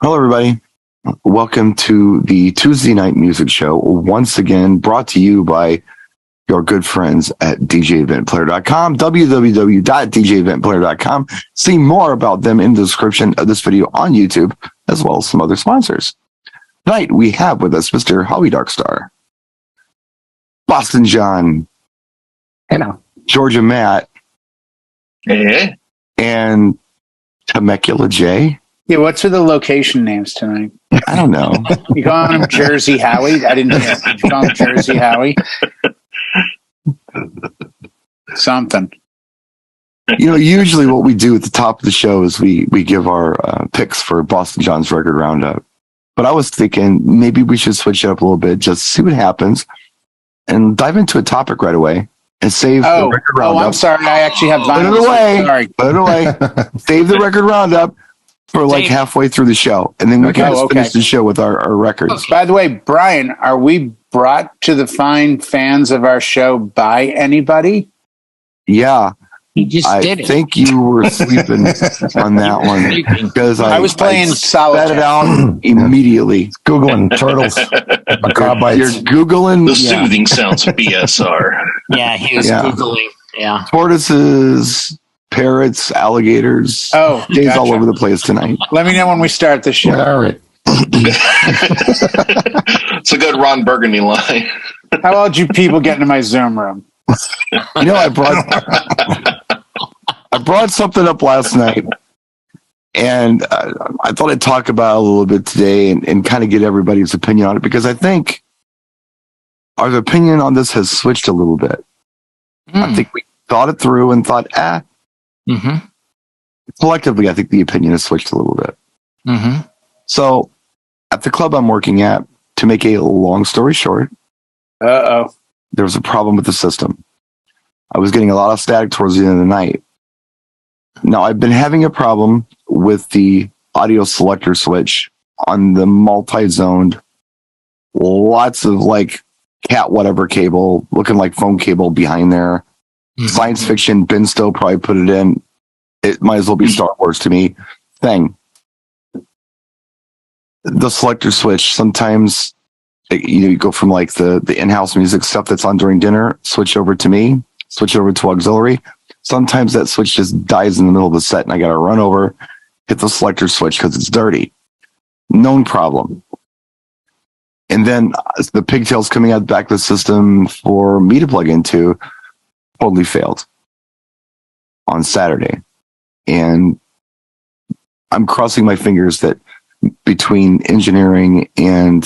Hello, everybody. Welcome to the Tuesday Night Music Show, once again brought to you by your good friends at DJEventPlayer.com, www.DJEventPlayer.com. See more about them in the description of this video on YouTube, as well as some other sponsors. Tonight, we have with us Mr. Howie Darkstar, Boston John, Hello, Georgia Matt, Hey. and Temecula J. Yeah, what's with the location names tonight? I don't know. You calling him Jersey Howie? I didn't hear. Did you call him Jersey Howie? Something. You know, usually what we do at the top of the show is we give our picks for Boston John's record roundup. But I was thinking maybe we should switch it up a little bit, just see what happens, and dive into a topic right away and save the record roundup. Oh, I'm sorry. I actually have Put it away. Sorry. Put it away. Save the record roundup for like halfway through the show, and then we can just finish the show with our records. By the way, Brian, are we brought to the fine fans of our show by anybody? Yeah. He just did it. I think you were sleeping on that one because I was playing solitaire. Spat it out immediately. Googling turtles, macabre bites. You're Googling The soothing sounds of BSR. Yeah, he was Googling. Yeah. tortoises, parrots, alligators. Oh, Days gotcha. all over the place tonight. Let me know when we start the show. All right. It's a good Ron Burgundy line. How about you people get into my Zoom room? You know, I brought something up last night, and I thought I'd talk about it a little bit today and kind of get everybody's opinion on it, because I think our opinion on this has switched a little bit. I think we thought it through and thought, Mm-hmm. collectively, I think the opinion has switched a little bit. Mm-hmm. So at the club I'm working at, to make a long story short, Uh-oh. there was a problem with the system. I was getting a lot of static towards the end of the night. Now, I've been having a problem with the audio selector switch on the multi-zoned, lots of like cat whatever cable, looking like phone cable behind there. Mm-hmm. Science fiction, Ben Stowe probably put it in. It might as well be Star Wars to me. Thing. The selector switch, sometimes you go from like the in-house music stuff that's on during dinner, switch over to me, switch over to auxiliary. Sometimes that switch just dies in the middle of the set and I got to run over, hit the selector switch because it's dirty. Known problem. And then the pigtails coming out the back of the system for me to plug into totally failed on Saturday. And I'm crossing my fingers that between engineering and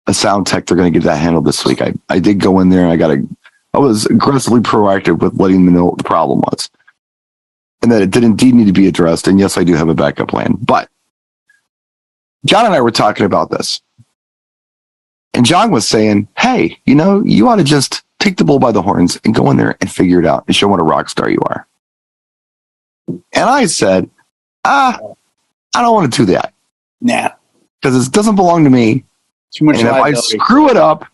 a sound tech, they're going to get that handled this week. I did go in there and I was aggressively proactive with letting them know what the problem was and that it did indeed need to be addressed. And yes, I do have a backup plan, but John and I were talking about this and John was saying, hey, you know, you ought to just take the bull by the horns and go in there and figure it out and show what a rock star you are. And I said, I don't want to do that. Nah. Because it doesn't belong to me. Too much And if I liability. screw it up,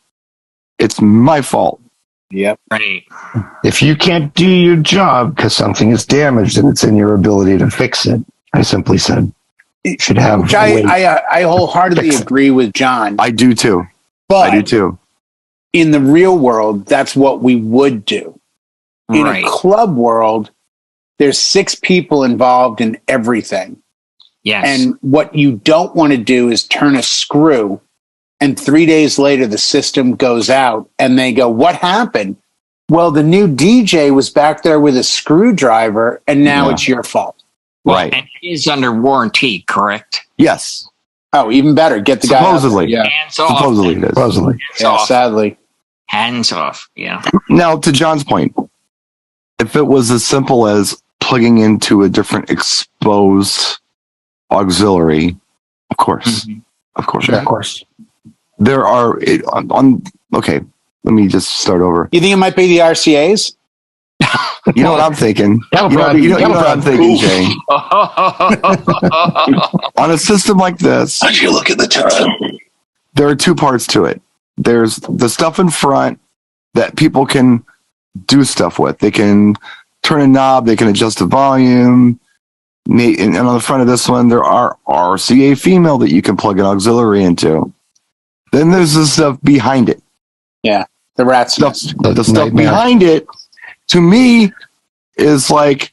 it's my fault. Yep. Right. If you can't do your job because something is damaged and it's in your ability to fix it, I simply said, you should have. Which I wholeheartedly agree with John. I do too. But I do too. in the real world, that's what we would do. In Right. a club world, there's 6 people involved in everything. Yes. And what you don't want to do is turn a screw and 3 days later the system goes out and they go, what happened? Well, the new DJ was back there with a screwdriver and now it's your fault. Right. And it is under warranty, correct? Yes. Oh, even better. Get the guy out there. Supposedly. Yeah. Hands off. Supposedly it is. Supposedly. Hands Yeah, off. sadly. Hands off. Yeah. Now, to John's point, if it was as simple as plugging into a different exposed auxiliary, of course. Mhm. Of course. Of course. There are, okay, let me just start over. You think it might be the RCAs? You know what I'm thinking? You know what I'm thinking, Jay? On a system like this, How'd you look at the time? there are 2 parts to it. There's the stuff in front that people can do stuff with. They can turn a knob, they can adjust the volume, And on the front of this one, there are RCA female that you can plug an auxiliary into. Then there's the stuff behind it. Yeah, the rat's Stuff, nest. the stuff nightmare. behind it, to me, is like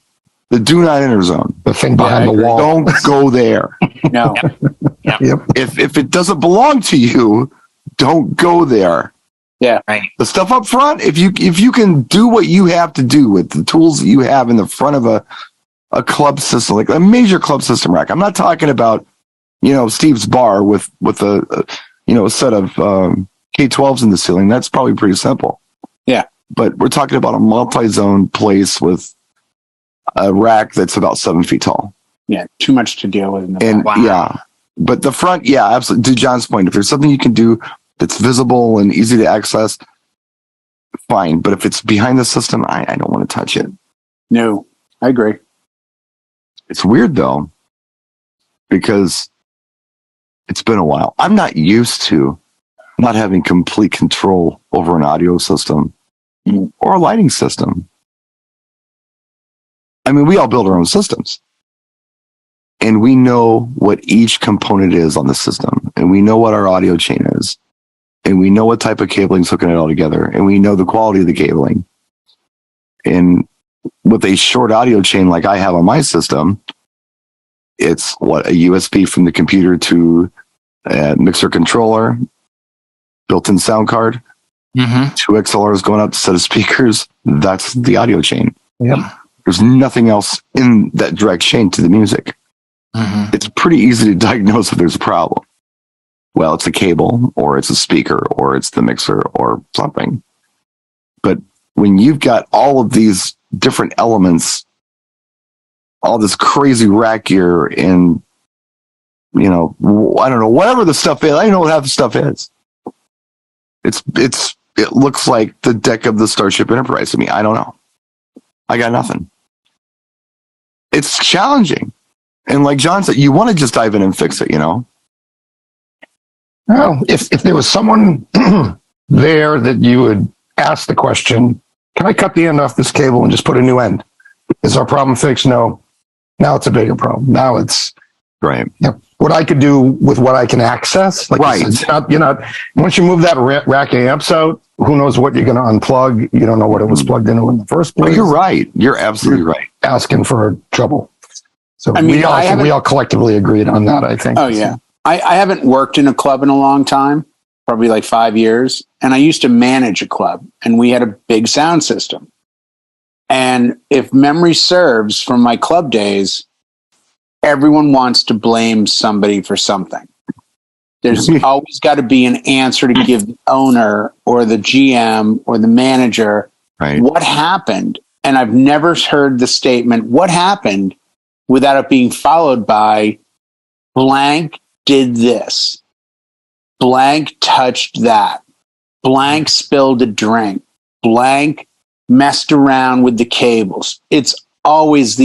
the do not enter zone. The thing Yeah, behind I the agree. wall. Don't go there. No, Yep. If it doesn't belong to you, don't go there. Right. The stuff up front, if you can do what you have to do with the tools that you have in the front of a club system, like a major club system rack. I'm not talking about, Steve's bar with a set of K12s in the ceiling. That's probably pretty simple. Yeah. But we're talking about a multi-zone place with a rack that's about 7 feet tall. yeah, too much to deal with. In the And back. yeah, but the front, yeah, absolutely. To John's point, if there's something you can do that's visible and easy to access, fine. But if it's behind the system, I don't want to touch it. No, I agree. It's weird though, because it's been a while. I'm not used to not having complete control over an audio system or a lighting system. I mean, we all build our own systems. And we know what each component is on the system. And we know what our audio chain is. And we know what type of cabling is hooking it all together. And we know the quality of the cabling. And with a short audio chain like I have on my system, it's a USB from the computer to a mixer controller, built-in sound card, Mm-hmm. 2 XLRs going up to a set of speakers. That's the audio chain. Yep. There's nothing else in that direct chain to the music. Mm-hmm. It's pretty easy to diagnose if there's a problem. Well, it's a cable, or it's a speaker, or it's the mixer, or something. But when you've got all of these different elements, all this crazy rack gear, and I don't know, whatever the stuff is, I don't know what half the stuff is. It looks like the deck of the Starship Enterprise to me. I don't know. I got nothing. It's challenging. And like John said, you want to just dive in and fix it, Well, if there was someone there that you would ask the question, can I cut the end off this cable and just put a new end? Is our problem fixed? No. Now it's a bigger problem. Now it's Right. what I could do with what I can access. Like Right. you said, you're not, once you move that rack of amps out, who knows what you're going to unplug? You don't know what it was plugged into in the first Well, place. you're right. You're absolutely right. Asking for trouble. So I mean, we all collectively agreed on that, I think. Oh, yeah. I haven't worked in a club in a long time, probably like 5 years. And I used to manage a club, and we had a big sound system. And if memory serves from my club days, everyone wants to blame somebody for something. There's always got to be an answer to give the owner or the GM or the manager Right. what happened. And I've never heard the statement, what happened, without it being followed by blank did this, blank touched that, blank spilled a drink, blank messed around with the cables. It's always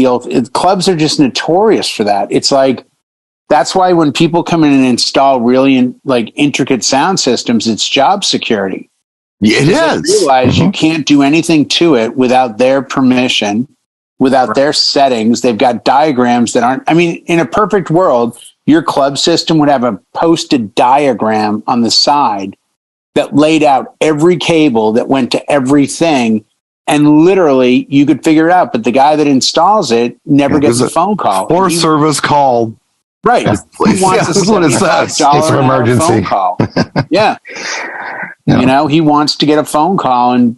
clubs are just notorious for that. It's like, that's why when people come in and install really intricate sound systems, it's job security. Yeah, it They is. realize you can't do anything to it without their permission, without their settings. They've got diagrams that aren't, in a perfect world, your club system would have a posted diagram on the side that laid out every cable that went to everything. And literally you could figure it out, but the guy that installs it never gets a phone call. Or service call. Right. Please. He wants That's what it says. $75 It's an an hour emergency. phone call. Yeah. Yeah. He wants to get a phone call and,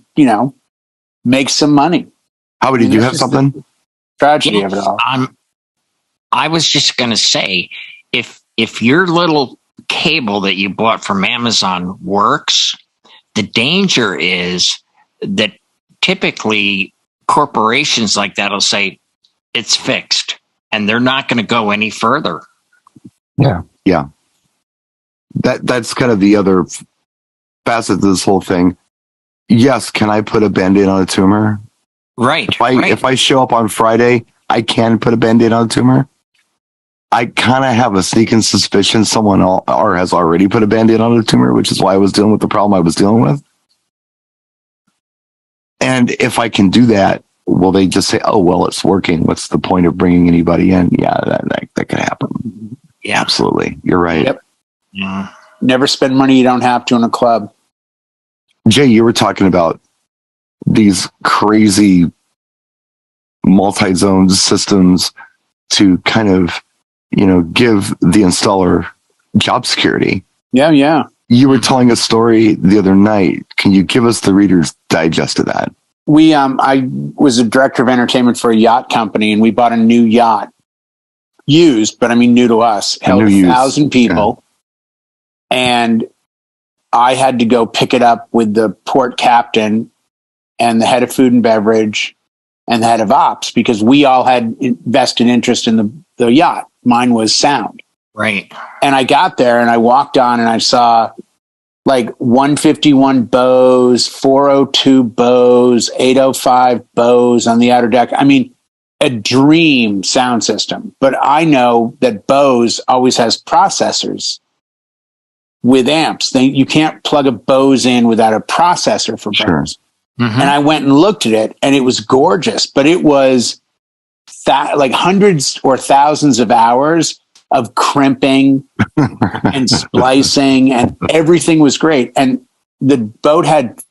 make some money. Howie, did you have something? Tragedy of it all. I was just going to say, if your little cable that you bought from Amazon works, the danger is that typically corporations like that will say it's fixed, and they're not going to go any further. Yeah. That's kind of the other facet of this whole thing. Yes, can I put a Band-Aid on a tumor? Right. If I show up on Friday, I can put a Band-Aid on a tumor. I kind of have a sneaking suspicion someone has already put a Band-Aid on a tumor, which is why I was dealing with the problem I was dealing with. And if I can do that, will they just say, oh, well, it's working. What's the point of bringing anybody in? Yeah, that could happen. Yeah. Absolutely. You're right. Yep. Yeah. Never spend money you don't have to in a club. Jay, you were talking about these crazy multi-zone systems to kind of, give the installer job security. Yeah. You were telling a story the other night. Can you give us the Reader's Digest of that? I was a director of entertainment for a yacht company, and we bought a new yacht, used, but I mean new to us, held 1,000 people, and I had to go pick it up with the port captain and the head of food and beverage and the head of ops, because we all had vested interest in the yacht. Mine was sound. Right. And I got there and I walked on and I saw like 151 Bose, 402 Bose, 805 Bose on the outer deck. I mean, a dream sound system. But I know that Bose always has processors with amps. You can't plug a Bose in without a processor for Bose. Mm-hmm. And I went and looked at it, and it was gorgeous, but it was like hundreds or thousands of hours of crimping and splicing, and everything was great. And the boat had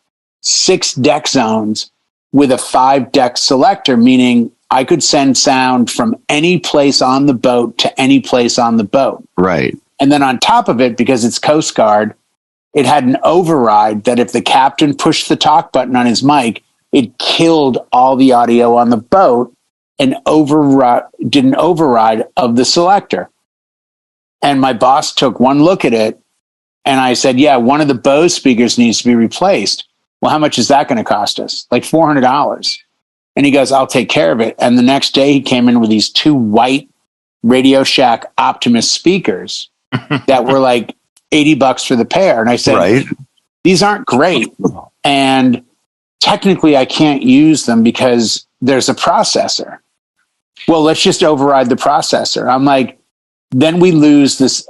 6 deck zones with a 5 deck selector, meaning I could send sound from any place on the boat to any place on the boat. Right. And then on top of it, because it's Coast Guard, it had an override that if the captain pushed the talk button on his mic, it killed all the audio on the boat and did an override of the selector. And my boss took one look at it, and I said, yeah, one of the Bose speakers needs to be replaced. Well, how much is that going to cost us? Like $400. And he goes, I'll take care of it. And the next day he came in with these 2 white Radio Shack Optimus speakers that were like $80 for the pair. And I said, right. These aren't great. And technically I can't use them because there's a processor. Well, let's just override the processor. I'm like, then we lose this.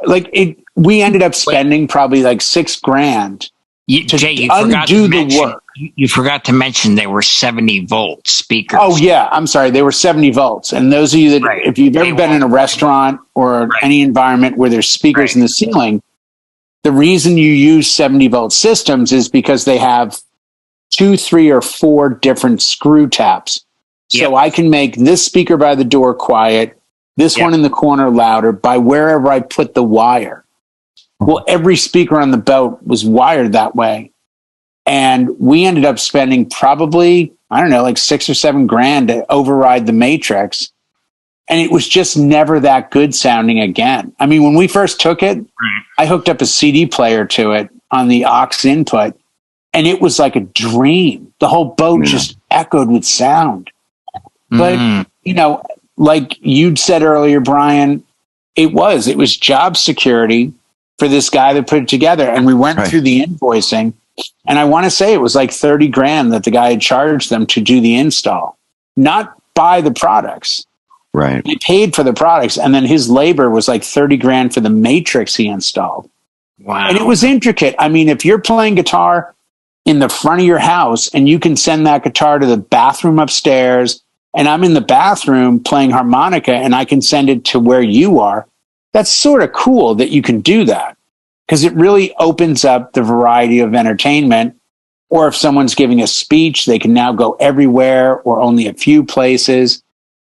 We ended up spending probably like $6,000 to undo the work. You forgot to mention they were 70-volt speakers. Oh yeah, I'm sorry. They were 70 volts. And those of you that, if you've ever been in a restaurant or any environment where there's speakers in the ceiling, the reason you use 70-volt systems is because they have 2, 3, or 4 different screw taps. So I can make this speaker by the door quiet, this one in the corner louder by wherever I put the wire. Well, every speaker on the boat was wired that way. And we ended up spending probably, I don't know, like $6,000 or $7,000 to override the matrix. And it was just never that good sounding again. I mean, when we first took it, I hooked up a CD player to it on the aux input, and it was like a dream. The whole boat just echoed with sound. But, like you'd said earlier, Brian, it was job security for this guy that put it together. And we went through the invoicing, and I want to say it was like $30,000 that the guy had charged them to do the install, not buy the products. Right. He paid for the products, and then his labor was like $30,000 for the matrix he installed. Wow. And it was intricate. I mean, if you're playing guitar in the front of your house and you can send that guitar to the bathroom upstairs, and I'm in the bathroom playing harmonica and I can send it to where you are, that's sort of cool that you can do that, because it really opens up the variety of entertainment. Or if someone's giving a speech, they can now go everywhere or only a few places.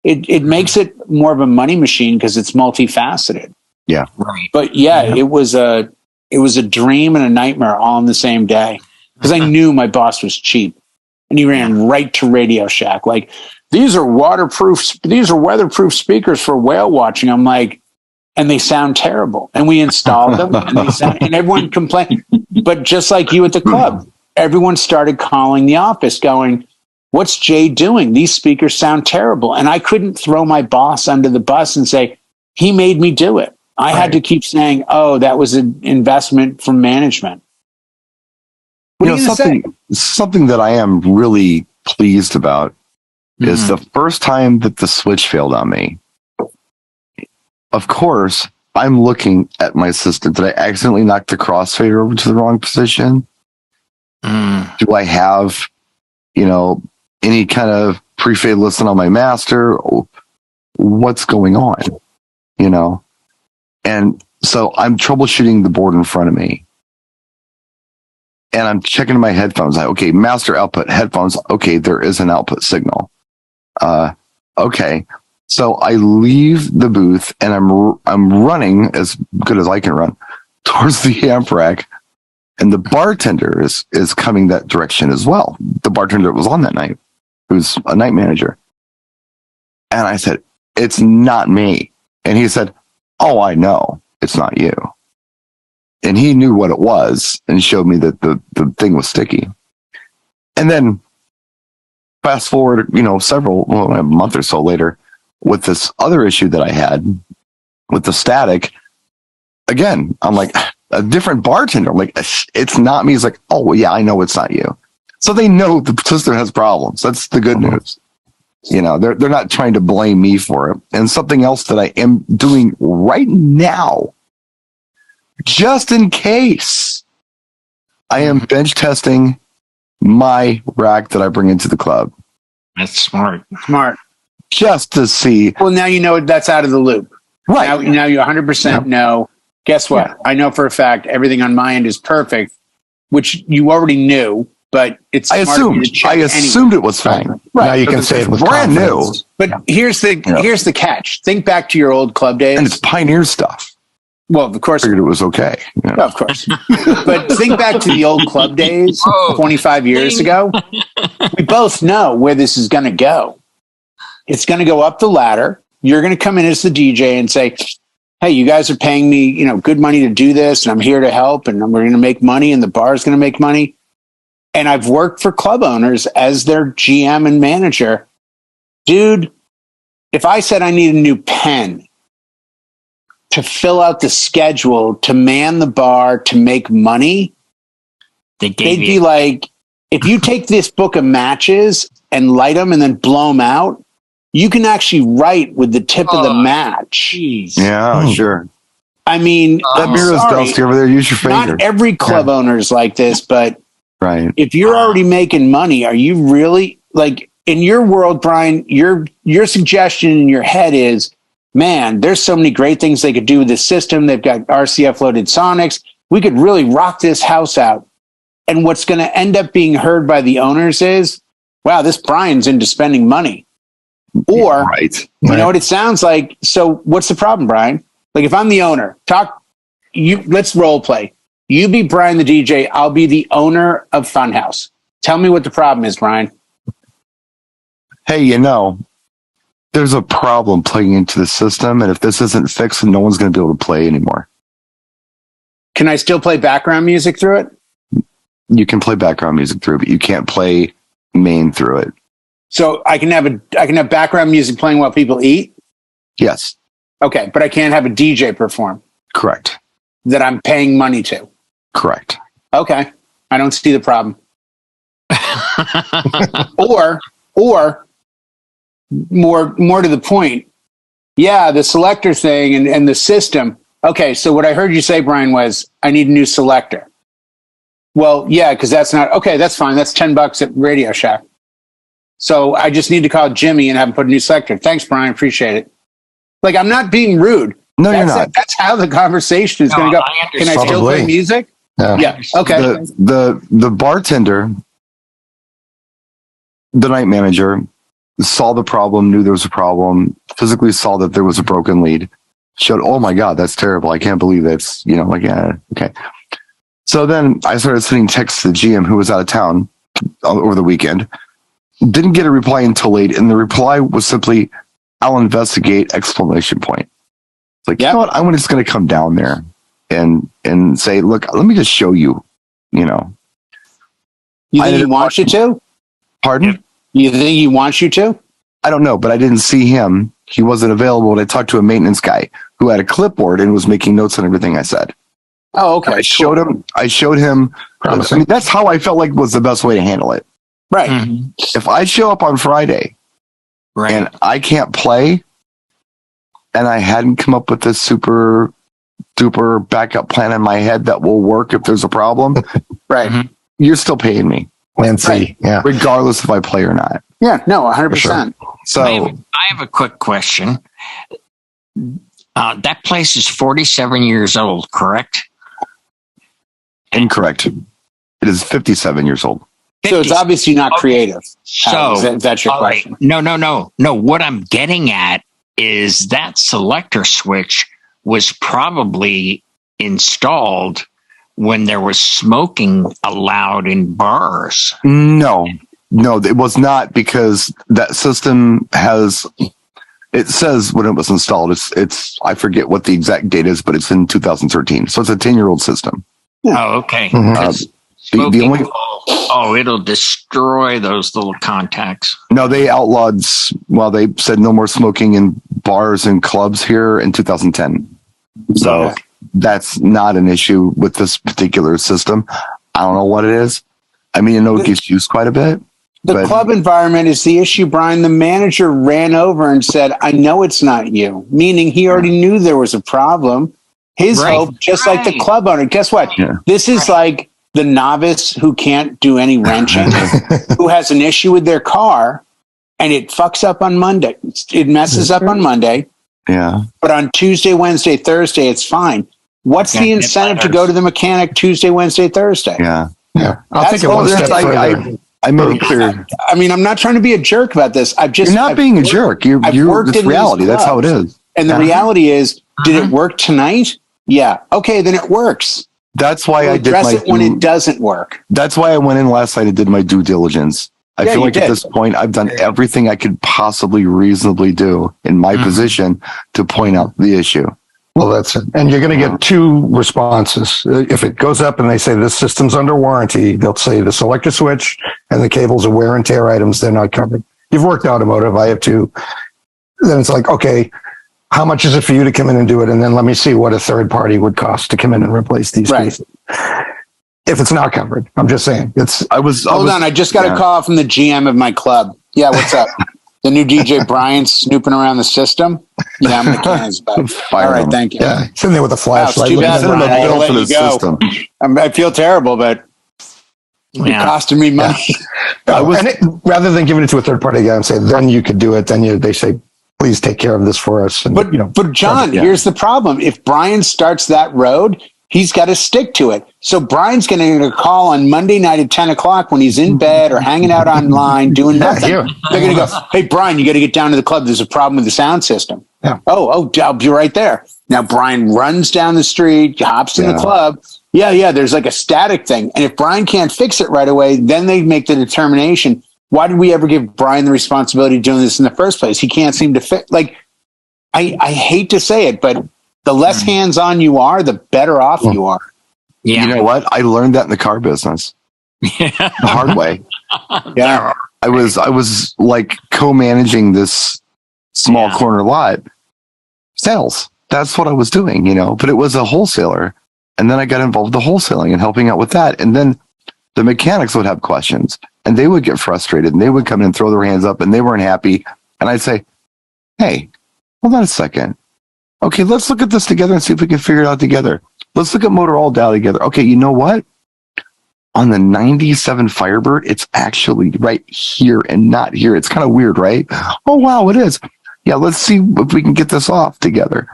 It makes it more of a money machine because it's multifaceted. Yeah. Right. But it was a dream and a nightmare all in the same day, because I knew my boss was cheap, and he ran right to Radio Shack. Like, these are weatherproof speakers for whale watching. I'm like, and they sound terrible. And we installed them, and everyone complained. But just like you at the club, everyone started calling the office going, what's Jay doing? These speakers sound terrible. And I couldn't throw my boss under the bus and say, he made me do it. I had to keep saying, oh, that was an investment from management. What are you something that I am really pleased about is the first time that the switch failed on me. Of course, I'm looking at my system. Did I accidentally knock the crossfader over to the wrong position? Do I have, any kind of pre-fade listen on my master. What's going on? You know? And so I'm troubleshooting the board in front of me. And I'm checking my headphones. Okay, master output, headphones. Okay, there is an output signal. Okay. So I leave the booth and I'm running as good as I can run towards the amp rack. And the bartender is coming that direction as well. The bartender that was on that night, who's a night manager. And I said, it's not me. And he said, oh, I know. It's not you. And he knew what it was and showed me that the thing was sticky. And then fast forward, a month or so later, with this other issue that I had with the static, again, I'm like, a different bartender. I'm like, it's not me. He's like, oh, well, yeah, I know it's not you. So they know the system has problems. That's the good news. They're not trying to blame me for it. And something else that I am doing right now, just in case, I am bench testing my rack that I bring into the club. That's smart. Smart. Just to see. Well, now you know that's out of the loop. Right. Now you 100% know. Guess what? Yeah. I know for a fact everything on my end is perfect, which you already knew, but it's I assumed it was fine. Right. Now you can say it was brand new. But here's the catch. Think back to your old club days. And it's Pioneer stuff. Well, of course. I figured it was okay. Yeah. Of course. But think back to the old club days 25 years ago. We both know where this is going to go. It's going to go up the ladder. You're going to come in as the DJ and say, hey, you guys are paying me, good money to do this, and I'm here to help, and we're going to make money, and the bar is going to make money. And I've worked for club owners as their GM and manager. Dude, if I said I need a new pen to fill out the schedule, to man the bar, to make money, they'd be like, if you take this book of matches and light them and then blow them out, you can actually write with the tip of the match. Geez. Yeah, sure. I mean, that beer is dusty over there. Use your finger. Not every club owner is like this, but right. If you're already making money, are you really, like, in your world, Brian, your suggestion in your head is, man, there's so many great things they could do with this system. They've got RCF loaded sonics. We could really rock this house out. And what's going to end up being heard by the owners is, wow, this Brian's into spending money. Or, you know what it sounds like? So what's the problem, Brian? Like, if I'm the owner, let's role play. You be Brian the DJ. I'll be the owner of Funhouse. Tell me what the problem is, Brian. Hey, there's a problem plugging into the system, and if this isn't fixed, no one's going to be able to play anymore. Can I still play background music through it? You can play background music through it, but you can't play main through it. So I can have background music playing while people eat? Yes. Okay, but I can't have a DJ perform. Correct. That I'm paying money to. Correct. Okay. I don't see the problem. or more to the point. Yeah, the selector thing and the system. Okay, so what I heard you say, Brian, was I need a new selector. Well, yeah, because that's fine. That's $10 at Radio Shack. So I just need to call Jimmy and have him put a new selector. Thanks, Brian. Appreciate it. Like, I'm not being rude. No, you're not. That's how the conversation is going to go. Can I still play music? Yeah. Okay. The bartender, the night manager, saw the problem, knew there was a problem, physically saw that there was a broken lead, showed, oh my God, that's terrible. I can't believe that's, okay. So then I started sending texts to the GM who was out of town over the weekend. Didn't get a reply until late, and the reply was simply, I'll investigate, exclamation point. It's like, you know what? I'm just going to come down there and say, look, let me just show you, You think he wants you to? Pardon? You think he wants you to? I don't know, but I didn't see him. He wasn't available, and I talked to a maintenance guy who had a clipboard and was making notes on everything I said. Oh, okay. I showed him. I mean, that's how I felt like was the best way to handle it. Right. Mm-hmm. If I show up on Friday and I can't play, and I hadn't come up with this super duper backup plan in my head that will work if there's a problem, right? You're still paying me. And see, regardless if I play or not. Yeah, no, 100%. So I have a quick question. That place is 47 years old, correct? incorrect. It is 57 years old. So it's obviously not creative. So Is that your all right. question? No. What I'm getting at is that selector switch was probably installed when there was smoking allowed in bars. No, it was not, because that system has. It says when it was installed. It's I forget what the exact date is, but it's in 2013. So it's a 10-year-old system. Oh, okay. Mhm. 'Cause The smoking only it'll destroy those little contacts. no, they outlawed. Well, they said no more smoking in bars and clubs here in 2010. So Okay. that's not an issue with this particular system. I don't know what it is. I mean, I know it gets used quite a bit. The But- club environment is the issue, Brian. The manager ran over and said, I know it's not you, meaning he already knew there was a problem. His Right. hope, just like the Right. club owner, guess what? Yeah. This is like the novice who can't do any wrenching, who has an issue with their car, and it fucks up on Monday. It messes up on Monday, Yeah. but on Tuesday, Wednesday, Thursday, it's fine. What's Okay, the incentive to go to the mechanic Tuesday, Wednesday, Thursday? Yeah. Yeah, I'll That's take it all one that's step I, further. I made it clear. I mean, I'm not trying to be a jerk about this. You're not being a jerk. You're I've worked it's in these reality. That's how it clubs. is. And the Uh-huh. reality is, did it work tonight? Yeah. Okay, then it works. That's why We'll I did address my it when it doesn't work. That's why I went in last night and did my due diligence. I Yeah, feel you like at did. this point I've done everything I could possibly reasonably do in my position to point out the issue. Well, that's it. And you're going to get two responses. If it goes up and they say this system's under warranty, they'll say the selector switch and the cables are wear and tear items. They're not covered. You've worked automotive. I have too. Then it's like, okay, how much is it for you to come in and do it? And then let me see what a third party would cost to come in and replace these Right. pieces. If it's not covered, I'm just saying it's Hold on, I just got a call from the GM of my club. Yeah, what's up? The new DJ Brian snooping around the system. Yeah, I'm the cannons about. Fire All right, him. thank you. yeah, sitting there with a flashlight. too looking bad, at Brian. it. I gotta bill let for you the go. system. I feel terrible, but it's Yeah. costing me money. Rather than giving it to a third party guy and say, then you could do it. Then they say, please take care of this for us. And, But John, yeah. here's the problem. If Brian starts that road, he's got to stick to it. So Brian's going to get a call on Monday night at 10 o'clock when he's in bed or hanging out online doing nothing. here. They're going to go, hey, Brian, you got to get down to the club. There's a problem with the sound system. Yeah. Oh, I'll be right there. Now Brian runs down the street, hops in the Yeah. club. Yeah, there's like a static thing. And if Brian can't fix it right away, then they make the determination. Why did we ever give Brian the responsibility of doing this in the first place? He can't seem to fit. Like, I hate to say it, but the less hands-on you are, the better off you are. Yeah. You know what? I learned that in the car business the hard way. Yeah. I was like co-managing this small Yeah. corner lot sales. That's what I was doing, but it was a wholesaler. And then I got involved with the wholesaling and helping out with that. And then the mechanics would have questions and they would get frustrated and they would come in and throw their hands up and they weren't happy. And I'd say, hey, hold on a second. Okay, let's look at this together and see if we can figure it out together. Let's look at motor all dial together. Okay, you know what? On the 97 Firebird, it's actually right here and not here. It's kind of weird, right? Oh, wow, it is. Yeah, let's see if we can get this off together.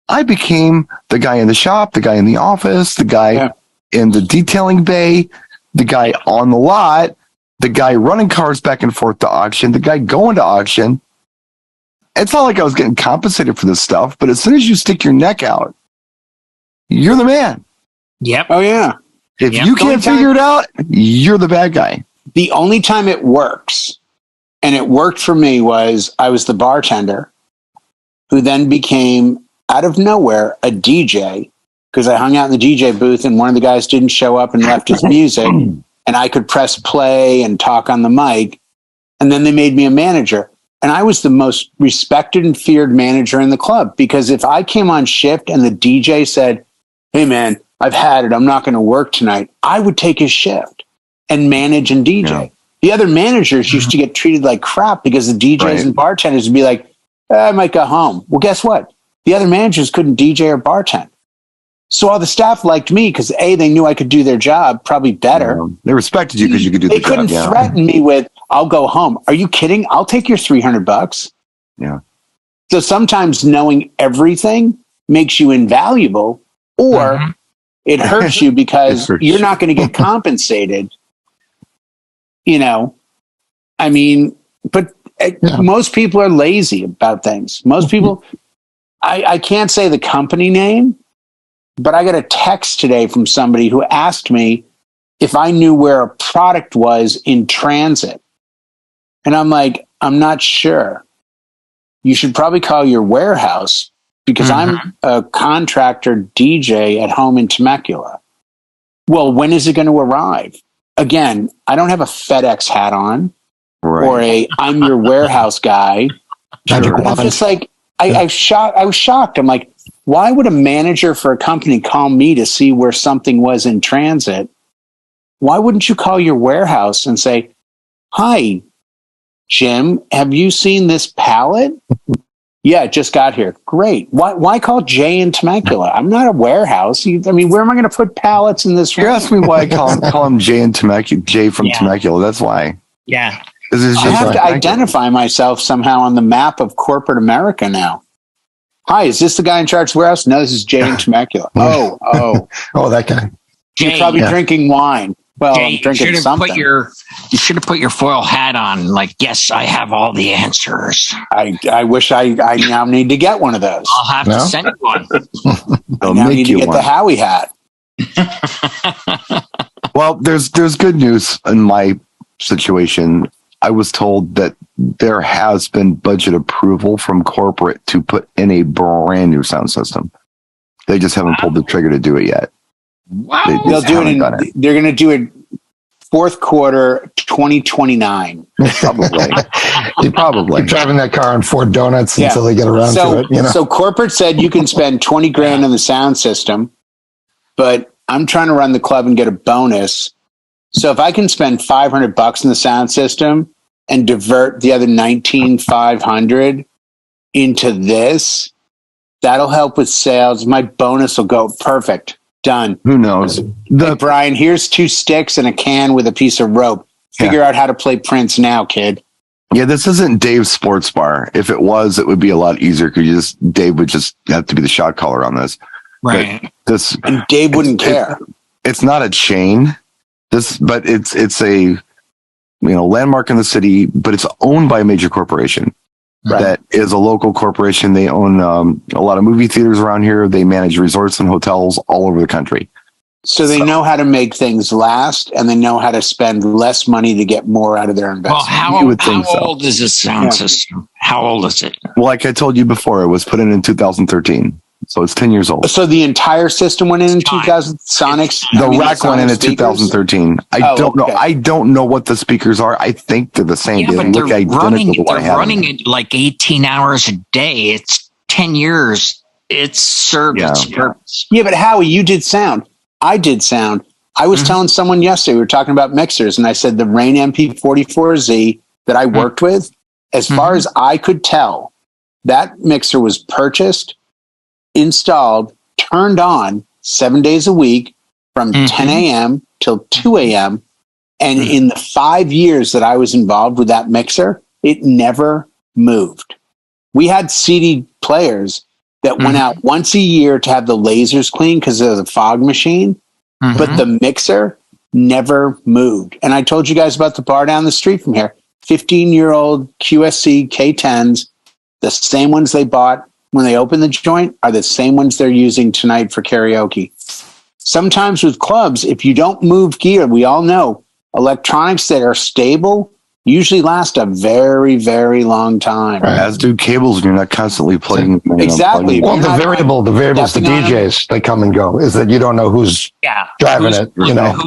I became the guy in the shop, the guy in the office, the guy in the detailing bay, the guy on the lot, the guy running cars back and forth to auction, the guy going to auction. It's not like I was getting compensated for this stuff, but as soon as you stick your neck out, you're the man. Yep. Oh, yeah. If Yep. you can't figure it out, you're the bad guy. The only time it works, and it worked for me, was I was the bartender who then became, out of nowhere, a DJ because I hung out in the DJ booth and one of the guys didn't show up and left his music and I could press play and talk on the mic. And then they made me a manager. And I was the most respected and feared manager in the club because if I came on shift and the DJ said, hey, man, I've had it. I'm not going to work tonight. I would take his shift and manage and DJ. Yeah. The other managers used to get treated like crap because the DJs Right. and bartenders would be like, I might go home. Well, guess what? The other managers couldn't DJ or bartend. So all the staff liked me because A, they knew I could do their job probably better. They respected you because you could do the They job. couldn't threaten me with, I'll go home. Are you kidding? I'll take your $300. Yeah. So sometimes knowing everything makes you invaluable, or it hurts you because you're not going to get compensated. You know, I mean, but most people are lazy about things. Most people, I can't say the company name, but I got a text today from somebody who asked me if I knew where a product was in transit. And I'm like, I'm not sure. You should probably call your warehouse because I'm a contractor DJ at home in Temecula. Well, when is it going to arrive? Again, I don't have a FedEx hat on or I'm your warehouse guy. I'm just like, I was shocked. I'm like, why would a manager for a company call me to see where something was in transit? Why wouldn't you call your warehouse and say, hi, Jim, have you seen this pallet? Yeah, it just got here. Great. Why call Jay in Temecula? I'm not a warehouse. I mean, where am I going to put pallets in this room? You're asking me why I call him Jay in Temecula, Jay from Temecula. That's why. Yeah. I have to identify myself somehow on the map of corporate America now. Hi, is this the guy in charge of the warehouse? No, this is Jay in Temecula. Oh, that guy. You're Jay, probably drinking wine. Well, Jay, I'm drinking something. You should have put your foil hat on. Like, yes, I have all the answers. I wish I now need to get one of those. I'll have to send you one. I now need to get the Howie hat. Well, there's good news in my situation. I was told that there has been budget approval from corporate to put in a brand new sound system. They just haven't pulled the trigger to do it yet. Wow. They'll do it. They're going to do it fourth quarter 2029. Probably. Probably driving that car on Ford Donuts until they get around to it. You know? So corporate said you can spend 20 grand on the sound system, but I'm trying to run the club and get a bonus. So if I can spend $500 in the sound system and divert the other 19,500 into this, that'll help with sales. My bonus will go perfect. Done. Who knows? Hey, Brian, here's 2 sticks and a can with a piece of rope. Figure out how to play Prince now, kid. Yeah, this isn't Dave's Sports Bar. If it was, it would be a lot easier because Dave would just have to be the shot caller on this. Right. And Dave wouldn't care. It's not a chain. But it's a landmark in the city, but it's owned by a major corporation. Right. That is a local corporation. They own a lot of movie theaters around here. They manage resorts and hotels all over the country. So they know how to make things last, and they know how to spend less money to get more out of their investment. Well, how old is this sound system? How old is it? Well, like I told you before, it was put in 2013. So it's 10 years old. So the entire system went in 2000. The rack went in 2013. I don't know. I don't know what the speakers are. I think they're the same. Yeah, but they're running it like 18 hours a day. It's 10 years. It's served its purpose. Yeah, but Howie, you did sound. I did sound. I was telling someone yesterday, we were talking about mixers, and I said the Rane MP44Z that I worked with, as far as I could tell, that mixer was purchased, installed, turned on 7 days a week from 10 a.m. till 2 a.m. And in the 5 years that I was involved with that mixer, it never moved. We had CD players that went out once a year to have the lasers cleaned because of the fog machine, but the mixer never moved. And I told you guys about the bar down the street from here, 15-year-old QSC K10s, the same ones they bought when they opened the joint are the same ones they're using tonight for karaoke. Sometimes with clubs, if you don't move gear, we all know electronics that are stable usually last a very, very long time. Right. As do cables when you're not constantly plugging. Exactly. Well, the variables, the DJs, they come and go. Is that you don't know who's driving it. You know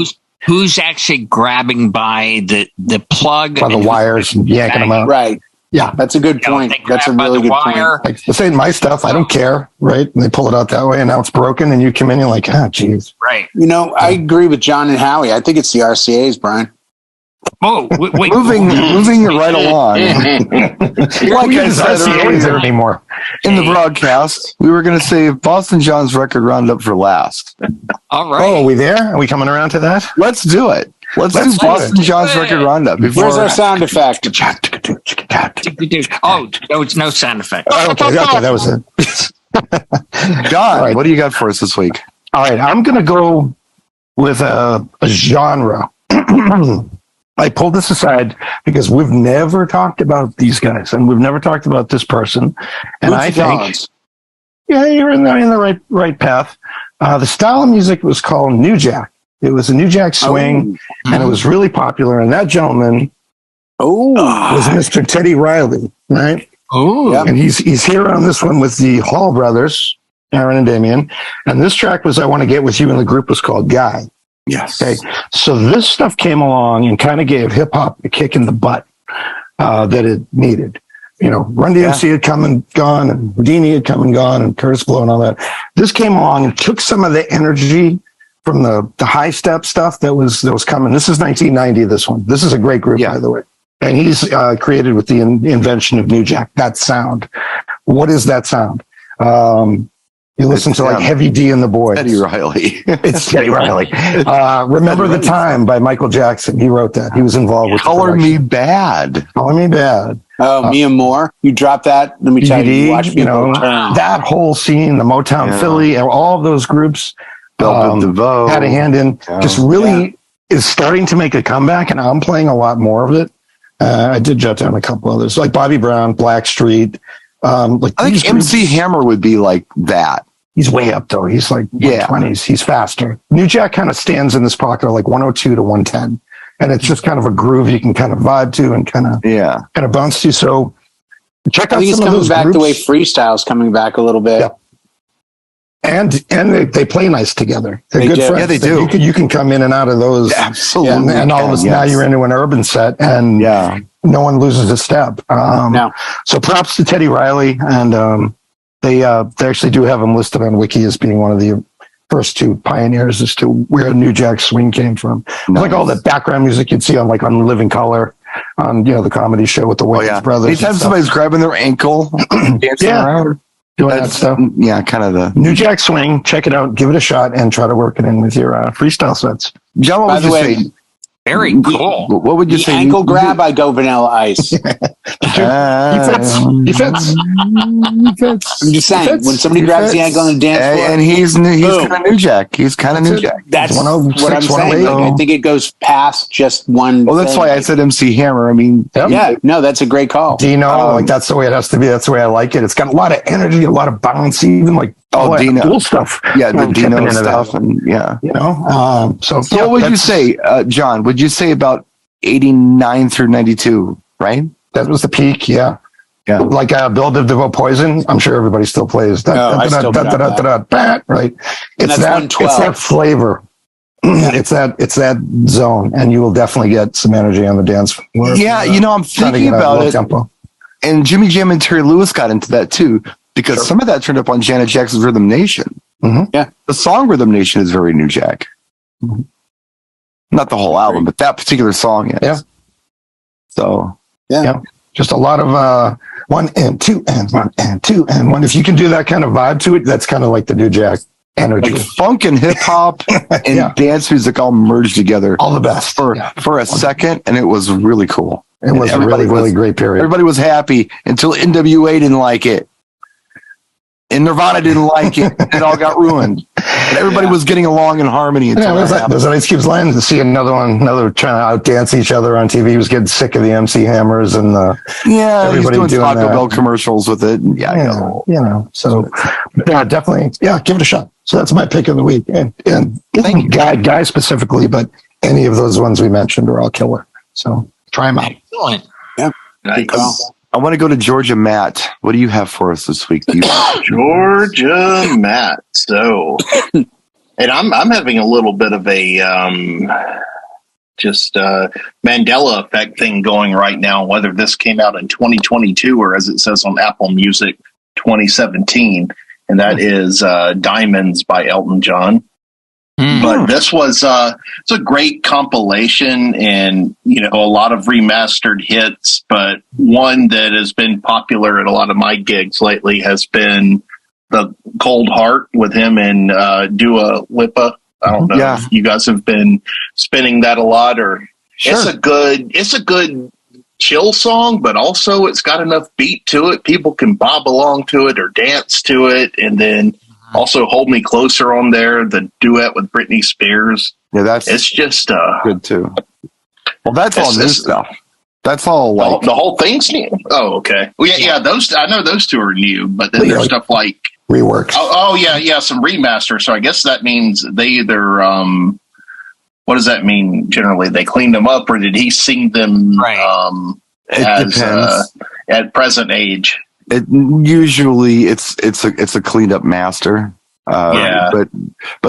who's actually grabbing by the plug, by the wires and yanking them out. Right. Yeah, that's a good point. That's a really good point. Like, this ain't my stuff. I don't care, right? And they pull it out that way, and now it's broken, and you come in, you're like, geez. Right. I agree with John and Howie. I think it's the RCAs, Brian. Oh, wait. moving it right along. Like I said earlier anymore. in the broadcast, we were going to save Boston John's record roundup for last. All right. Oh, are we there? Are we coming around to that? Let's do it. Let's do Boston John's record roundup. Where's our sound effect? Oh, no sound effect. Okay, that was it. John, right. what do you got for us this week? All right, I'm going to go with a genre. I pulled this aside because we've never talked about these guys, and we've never talked about this person. And I think, yeah, you're in the right path. The style of music was called New Jack. It was a New Jack swing, and it was really popular. And that gentleman was Mr. Teddy Riley, right? Oh, Yep. And he's here on this one with the Hall brothers, Aaron and Damien. And this track was I Want to Get With You, and the group was called Guy. Yes. Okay. So this stuff came along and kind of gave hip hop a kick in the butt that it needed. You know, Run DMC had come and gone, and Houdini had come and gone, and Curtis Blow and all that. This came along and took some of the energy from the high step stuff that was coming. This is 1990. This one. This is a great group, by the way. And he's created with the invention of New Jack. That sound. What is that sound? You listen to like Heavy D and the Boys. Teddy Riley. It's Teddy Riley. Remember the Time by Michael Jackson. He wrote that. He was involved with Color Me Bad. Color Me Bad. Oh, Mia Moore. You dropped that. Let me tell you. Watch people turn. That whole scene, the Motown Philly, and all of those groups Velvet DeVoe had a hand in. Just really is starting to make a comeback, and I'm playing a lot more of it. I did jot down a couple others, like Bobby Brown, Blackstreet. Like I think MC Hammer would be like that. He's way up though. He's like 120s. He's faster. New Jack kind of stands in this pocket of like 102 to 110, and it's just kind of a groove you can kind of vibe to and kind of bounce to. So check out some of those back groups. the way freestyle's coming back a little bit. Yeah. And they play nice together. They're good friends. Yeah, they do. You can come in and out of those. Absolutely. And all of a sudden now you're into an urban set, and no one loses a step. So props to Teddy Riley, and they actually do have him listed on Wiki as being one of the first two pioneers as to where New Jack swing came from. Nice. Like all that background music you'd see on Living Color, on the comedy show with the Wayans brothers. Anytime somebody's grabbing their ankle, dancing around. Doing that stuff. Yeah, kind of the New Jack swing. Check it out. Give it a shot and try to work it in with your freestyle sets. John, what would you say? Very cool. What would you say? Ankle grab, I go Vanilla Ice. He fits. I'm just saying, when somebody grabs the ankle on the dance floor. And he's kind of New Jack. He's kind of New Jack. That's what I'm saying. Like, I think it goes past just one. Well, that's why I said MC Hammer. I mean, no, that's a great call. Dino, like that's the way it has to be. That's the way I like it. It's got a lot of energy, a lot of bounce, even like Dino cool stuff. Yeah, the Dino stuff, and So what would you say, John? Would you say about 89 through 92? Right, that was the peak. Yeah. Like Bill DeVoe Poison. I'm sure everybody still plays that. Right. It's that flavor. It's that zone, and you will definitely get some energy on the dance floor. Yeah, I'm thinking about it. Tempo. And Jimmy Jam and Terry Lewis got into that too, because some of that turned up on Janet Jackson's Rhythm Nation. Mm-hmm. Yeah, the song Rhythm Nation is very New Jack. Mm-hmm. Not the whole album, but that particular song is. Yeah. So just a lot of 1 and 2 and 1 and 2 and 1. If you can do that kind of vibe to it, that's kind of like the New Jack energy. Like funk and hip hop and dance music all merged together. All the best for a second, and it was really cool. It was a really, really great period. Everybody was happy until NWA didn't like it. And Nirvana didn't like it. It all got ruined. And everybody was getting along in harmony. There's an Ice Cube's line to see another trying to outdance each other on TV. He was getting sick of the MC Hammers and everybody he's doing Taco that. Bell commercials with it. So definitely, give it a shot. So that's my pick of the week. And Guy specifically, but any of those ones we mentioned are all killer. So try them out. Excellent. Yeah. Nice. I want to go to Georgia Matt. What do you have for us this week? Georgia Matt. So, and I'm having a little bit of a Mandela effect thing going right now, whether this came out in 2022 or as it says on Apple Music 2017. And that is Diamonds by Elton John. But this was it's a great compilation, and a lot of remastered hits. But one that has been popular at a lot of my gigs lately has been the Cold Heart with him and Dua Lipa. I don't know if you guys have been spinning that a lot, or it's a good chill song, but also it's got enough beat to it. People can bob along to it or dance to it, and then also Hold Me Closer on there, the duet with Britney Spears. Yeah, it's just good too. Well, that's all new stuff. That's all like the whole thing's new. Oh, okay. Well, yeah, those I know those two are new, but then there's stuff like reworks. Oh, yeah, some remasters. So I guess that means they either what does that mean generally? They cleaned them up, or did he sing them it depends. At present age? It usually it's a cleaned up master. But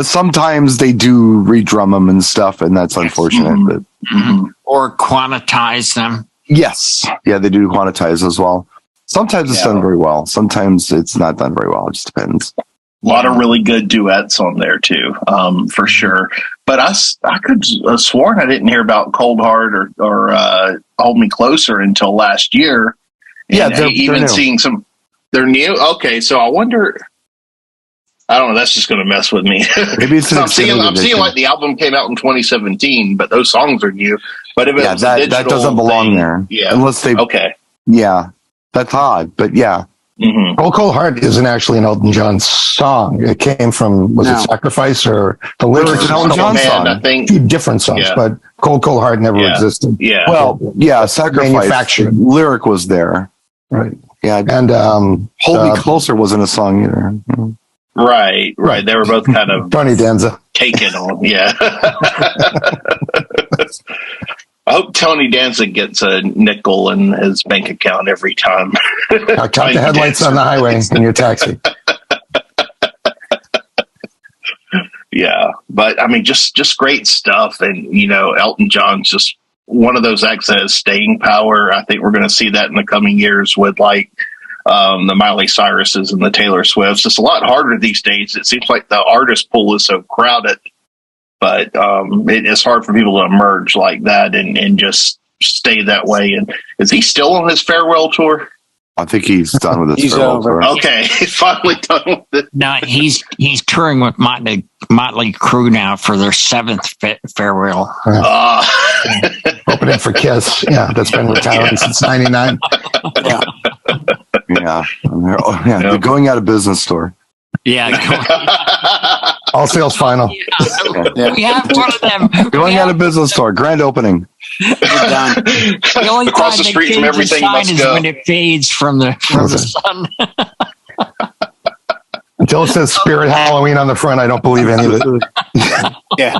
sometimes they do redrum them and stuff, and that's unfortunate. Or quantize them. Yes, yeah, they do quantize as well. Sometimes it's done very well. Sometimes it's not done very well. It just depends. A lot of really good duets on there too, for sure. But I could have sworn I didn't hear about Cold Heart or Hold Me Closer until last year. And they're new. Seeing some, they're new. Okay, so I wonder. I don't know. That's just going to mess with me. Maybe it's I'm seeing like the album came out in 2017, but those songs are new. But if it was that doesn't belong there. Yeah, unless they. Okay. Yeah, that's odd, but yeah. Cold Heart isn't actually an Elton John song. It came from, it Sacrifice, or the lyrics? An Elton John song. I think. Two different songs, but Cold Heart never existed. Yeah. Well, Sacrifice. Manufactured. Lyric was there. Right. Yeah. And Hold Me Closer wasn't a song either. Right. They were both kind of Tony Danza taken on. Yeah. I hope Tony Danza gets a nickel in his bank account every time. Count the headlights on the highway in your taxi. Yeah, but I mean, just great stuff, and Elton John's just one of those acts that has staying power. I think we're going to see that in the coming years with like the Miley Cyruses and the Taylor Swifts. It's a lot harder these days. It seems like the artist pool is so crowded. But it's hard for people to emerge like that and just stay that way. And is he still on his farewell tour? I think he's done with his farewell tour. Okay, he's finally done with it. No, he's touring with Motley Crue now for their 7th farewell. Opening for Kiss. Yeah, that's been retiring since '99. Yeah. The going out of business tour. Yeah. All sales final. Yeah. We have one of them. Going out of business tour. Grand opening. Done. The only Across the time street from everything must is go. when it fades from the sun. Until it says Spirit Halloween on the front, I don't believe any of it. Yeah.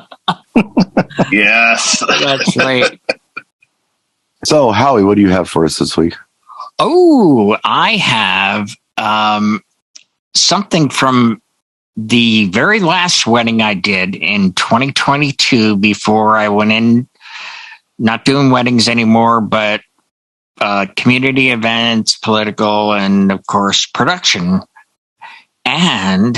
Yes. That's right. So, Howie, what do you have for us this week? Oh, I have something from the very last wedding I did in 2022 before I went in, not doing weddings anymore, but community events, political, and of course, production. And